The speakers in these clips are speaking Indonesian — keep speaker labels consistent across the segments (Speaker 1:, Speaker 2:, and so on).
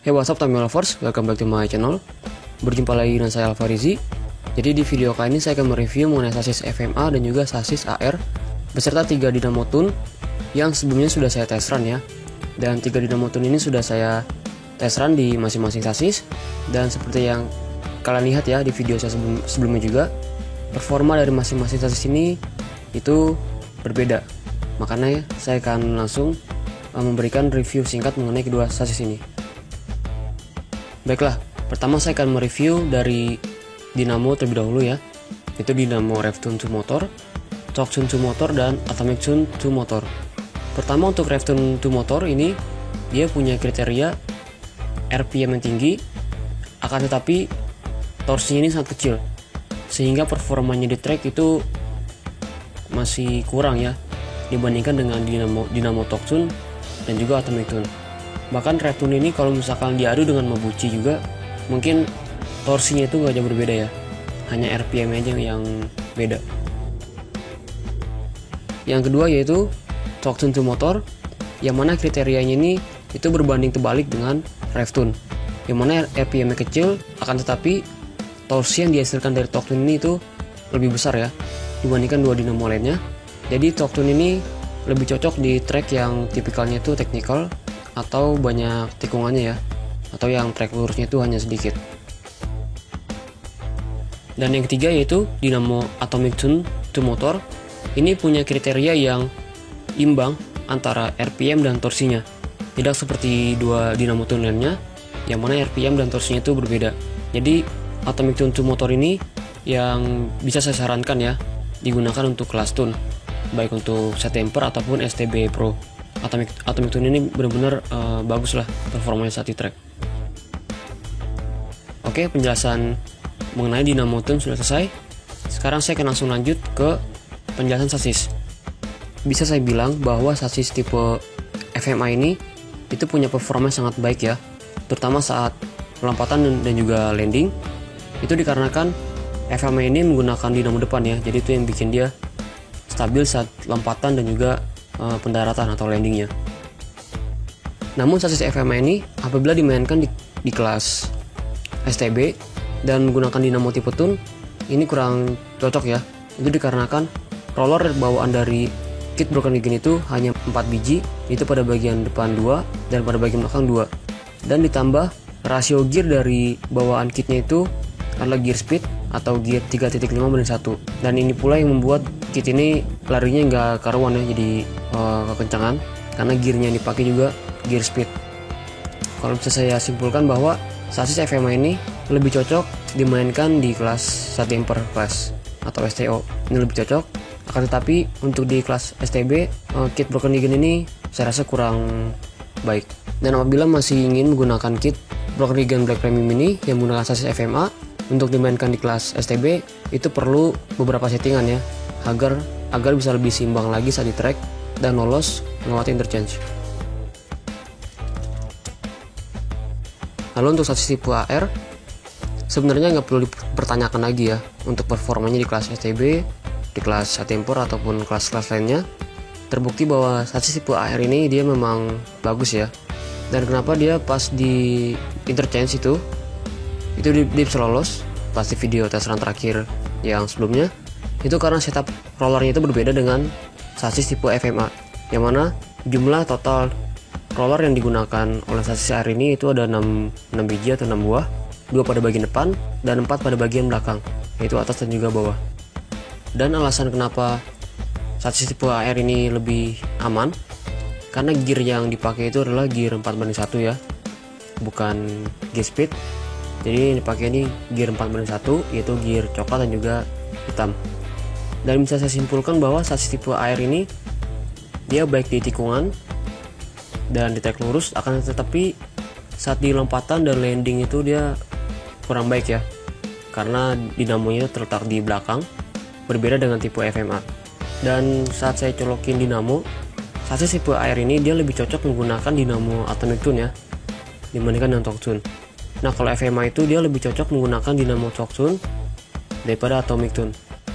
Speaker 1: Hey, what's up Tamiya Lovers, welcome back to my channel. Berjumpa lagi dengan saya Alfarizi. Jadi di video kali ini saya akan mereview mengenai sasis FMA dan juga sasis AR beserta 3 dynamo tune yang sebelumnya sudah saya test run ya. Dan 3 dynamo tune ini sudah saya test run di masing-masing sasis. Dan seperti yang kalian lihat ya di video saya sebelumnya juga, performa dari masing-masing sasis ini itu berbeda. Makanya saya akan langsung memberikan review singkat mengenai kedua sasis ini. Baiklah, pertama saya akan mereview dari dynamo terlebih dahulu ya. Itu dynamo RevTune 2 motor, TorqTune 2 motor, dan Atomic Tune 2 motor. Pertama untuk RevTune 2 motor ini, dia punya kriteria RPM yang tinggi, akan tetapi torsinya ini sangat kecil, sehingga performanya di track itu masih kurang ya dibandingkan dengan dynamo TorqTune dan juga Atomic Tune. Bahkan RevTune ini kalau misalkan diadu dengan Mabuchi juga, mungkin torsinya itu gak jauh berbeda ya, hanya RPM aja yang beda. Yang kedua yaitu TorqTune 2 motor, yang mana kriterianya ini itu berbanding terbalik dengan RevTune, yang mana RPM-nya kecil, akan tetapi torsi yang dihasilkan dari TorqTune ini itu lebih besar ya dibandingkan dua dynamo lainnya. Jadi TorqTune ini lebih cocok di track yang tipikalnya itu technical atau banyak tikungannya ya, atau yang track lurusnya itu hanya sedikit. Dan yang ketiga yaitu dynamo Atomic Tune 2 motor. Ini punya kriteria yang imbang antara RPM dan torsinya, tidak seperti dua dynamo tune lainnya yang mana RPM dan torsinya itu berbeda. Jadi Atomic Tune 2 motor ini yang bisa saya sarankan ya digunakan untuk kelas tune, baik untuk STMper ataupun STB Pro. Atomic Tune ini benar-benar bagus lah performanya saat di track. Oke, penjelasan mengenai dynamo tune sudah selesai. Sekarang saya akan langsung lanjut ke penjelasan sasis. Bisa saya bilang bahwa sasis tipe FMA ini itu punya performa sangat baik ya, terutama saat lompatan dan juga landing. Itu dikarenakan FMA ini menggunakan dynamo depan ya, jadi itu yang bikin dia stabil saat lompatan dan juga pendaratan atau landingnya. Namun sasis FMA ini apabila dimainkan di kelas STB dan menggunakan dynamo tipe tune ini kurang cocok ya. Itu dikarenakan roller bawaan dari kit Broken Gigan itu hanya 4 biji, itu pada bagian depan 2 dan pada bagian belakang 2. Dan ditambah rasio gear dari bawaan kitnya itu adalah gear speed atau gear 3.5:1. Dan ini pula yang membuat kit ini larinya nggak karuan ya, jadi kekencangan karena gearnya yang dipakai juga gear speed. Kalau bisa saya simpulkan bahwa sasis FMA ini lebih cocok dimainkan di kelas STMper class atau STO. Ini lebih cocok. Akan tetapi untuk di kelas STB, kit Broken Gigan ini saya rasa kurang baik. Dan apabila masih ingin menggunakan kit Broken Gigan Black Premium ini yang menggunakan sasis FMA untuk dimainkan di kelas STB, itu perlu beberapa settingan ya agar bisa lebih seimbang lagi saat di track dan lolos melewati interchange. Lalu untuk sasis tipe AR, sebenarnya nggak perlu dipertanyakan lagi ya untuk performanya di kelas STB, di kelas STMper ataupun kelas-kelas lainnya. Terbukti bahwa sasis tipe AR ini dia memang bagus ya. Dan kenapa dia pas di interchange itu dia bisa lolos pas di video tes run terakhir yang sebelumnya, itu karena setup rollernya itu berbeda dengan sasis tipe FMA, yang mana jumlah total roller yang digunakan oleh sasis AR ini itu ada 6 biji atau 6 buah, 2 pada bagian depan dan 4 pada bagian belakang, yaitu atas dan juga bawah. Dan alasan kenapa sasis tipe AR ini lebih aman, karena gear yang dipakai itu adalah gear 4:1 ya, bukan gear speed. Jadi yang dipakai ini gear 4:1, yaitu gear coklat dan juga hitam. Dan bisa saya simpulkan bahwa sasis tipe AR ini dia baik di tikungan dan di track lurus, akan tetapi saat di lompatan dan landing itu dia kurang baik ya, karena dinamonya terletak di belakang, berbeda dengan tipe FMA. Dan saat saya colokin dynamo, sasis tipe AR ini dia lebih cocok menggunakan dynamo Atomic Tune ya dibandingkan dengan TorqTune. Nah kalau FMA itu dia lebih cocok menggunakan dynamo TorqTune daripada Atomic Tune.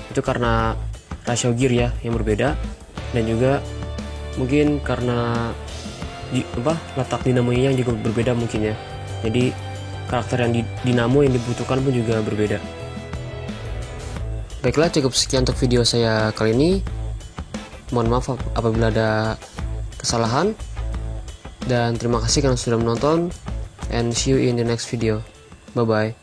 Speaker 1: Itu karena rasio gear ya yang berbeda, dan juga mungkin karena letak dinamonya yang juga berbeda mungkin ya. Jadi karakter yang dinamo yang dibutuhkan pun juga berbeda. Baiklah, cukup sekian untuk video saya kali ini. Mohon maaf apabila ada kesalahan. Dan terima kasih karena sudah menonton. And see you in the next video. Bye-bye.